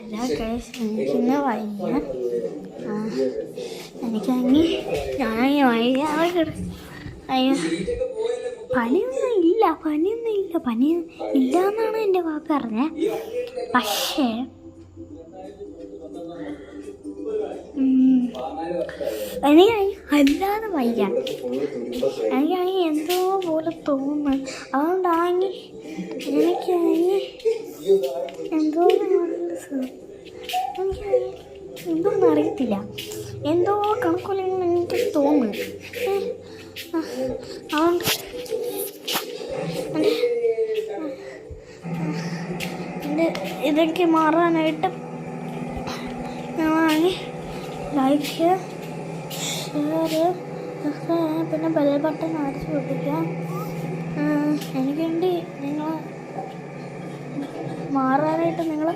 അല്ല കേസ് എനിക്കിന്ന് വയ്യ. എനിക്കാണെങ്കിൽ ഞാനാണെങ്കിൽ വയ്യ. പനിയൊന്നും ഇല്ല. പനി ഇല്ല എന്നാണ് എൻ്റെ വാപ്പ പറഞ്ഞത്. പക്ഷേ എനിക്കാണെങ്കിൽ അല്ലാതെ വയ്യ. എനിക്കാണെങ്കിൽ എന്തോ പോലെ തോന്നുന്നു. അതുകൊണ്ടാണെങ്കിൽ എനിക്കാണെങ്കിൽ എന്തോ എനിക്കാണെങ്കിൽ എന്തോന്നും അറിയത്തില്ല. എന്തോ കണക്കൊല്ലെന്ന് എനിക്ക് തോന്നുന്നു. അതുകൊണ്ട് എൻ്റെ ഇതൊക്കെ മാറാനായിട്ട് ഞാനാണെങ്കിൽ ലൈക്ക്, ഷെയർ, പിന്നെ ബെൽ ബട്ടൺ അടിച്ചു പൊട്ടിക്കുക. എനിക്ക് വേണ്ടി നിങ്ങൾ മാറാനായിട്ട് നിങ്ങൾ